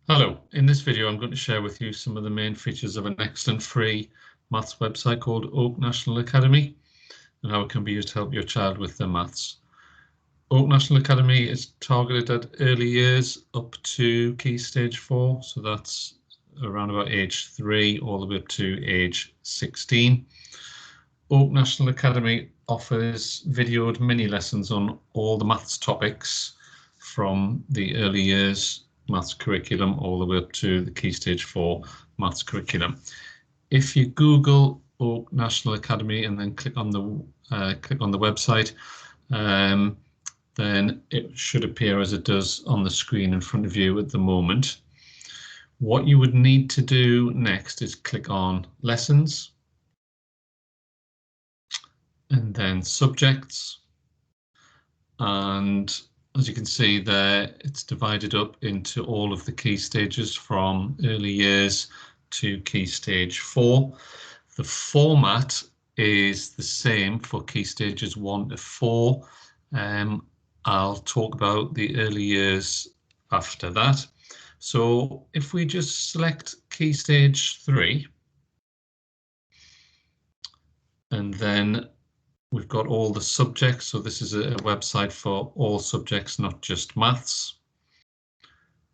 Hello, in this video I'm going to share with you some of the main features of an excellent free maths website called Oak National Academy and how it can be used to help your child with their maths. Oak National Academy is targeted at early years up to Key Stage 4, so that's around about age 3 all the way up to age 16. Oak National Academy offers videoed mini lessons on all the maths topics from the early years maths curriculum all the way up to the Key Stage 4 maths curriculum. If you Google Oak National Academy and then click on the website, then it should appear as it does on the screen in front of you at the moment. What you would need to do next is click on Lessons and then Subjects. And as you can see there, it's divided up into all of the key stages from early years to Key Stage 4. The format is the same for Key Stages 1 to 4. I'll talk about the early years after that. So if we just select Key Stage 3, and then we've got all the subjects. So this is a website for all subjects, not just maths.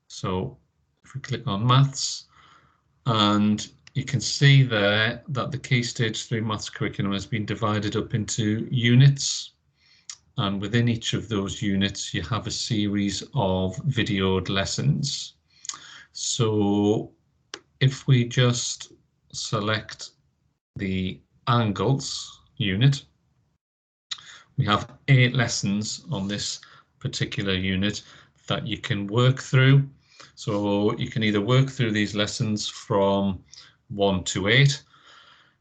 So if we click on maths, and you can see there that the Key Stage 3 maths curriculum has been divided up into units. And within each of those units, you have a series of videoed lessons. So if we just select the angles unit, we have 8 lessons on this particular unit that you can work through. So you can either work through these lessons from 1 to 8.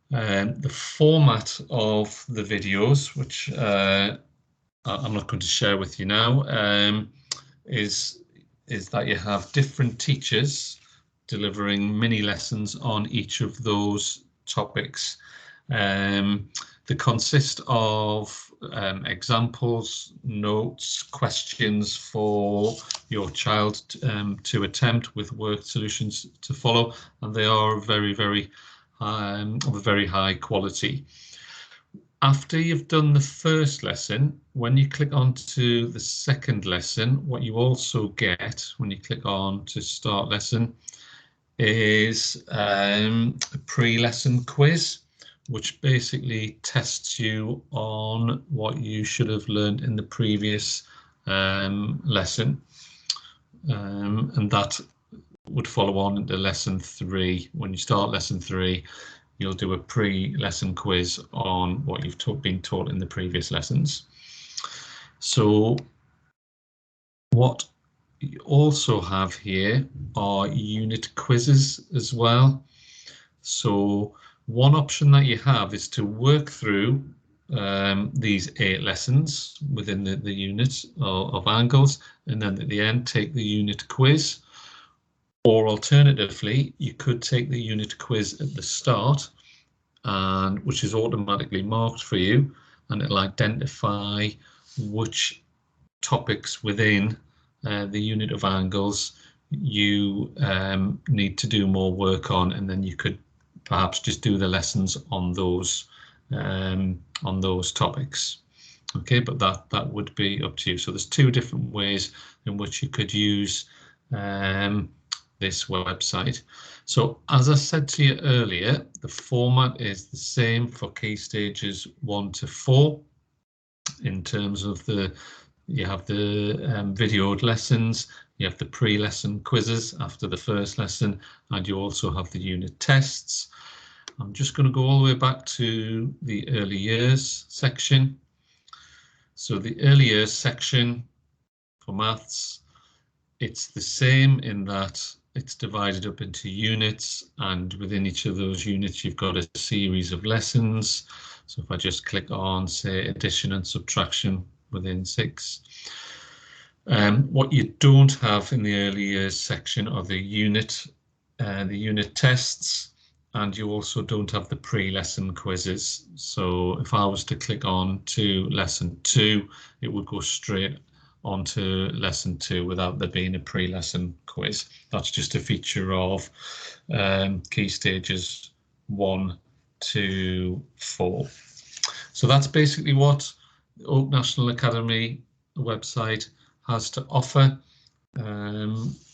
The format of the videos, which I'm not going to share with you now, is that you have different teachers delivering mini lessons on each of those topics. They consist of examples, notes, questions for your child to attempt with worked solutions to follow, and they are very, very of a very high quality. After you've done the first lesson, when you click onto the second lesson, what you also get when you click on to start lesson is a pre-lesson quiz, which basically tests you on what you should have learned in the previous lesson. And that would follow on into lesson 3. When you start lesson 3, you'll do a pre-lesson quiz on what you've been taught in the previous lessons. So what you also have here are unit quizzes as well. So one option that you have is to work through these 8 lessons within the unit of angles, and then at the end take the unit quiz. Or alternatively, you could take the unit quiz at the start, and which is automatically marked for you, and it'll identify which topics within the unit of angles you need to do more work on, and then you could perhaps just do the lessons on those topics. Okay, but that would be up to you. So there's 2 different ways in which you could use this website. So as I said to you earlier, the format is the same for Key Stages 1 to 4 in terms of you have the videoed lessons, you have the pre-lesson quizzes after the first lesson, and you also have the unit tests. I'm just going to go all the way back to the early years section. So the early years section for maths, it's the same in that it's divided up into units, and within each of those units you've got a series of lessons. So if I just click on, say, addition and subtraction within 6. What you don't have in the early years section are the unit tests, and you also don't have the pre-lesson quizzes. So if I was to click on to lesson 2, it would go straight onto lesson 2 without there being a pre-lesson quiz. That's just a feature of Key Stages 1 to 4. So that's basically what the Oak National Academy website has to offer,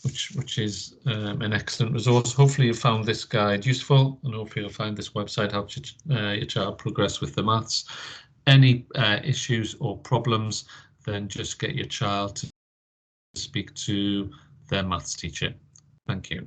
which is an excellent resource. Hopefully you found this guide useful, and hopefully you'll find this website helps your child progress with the maths. Any issues or problems, then just get your child to speak to their maths teacher. Thank you.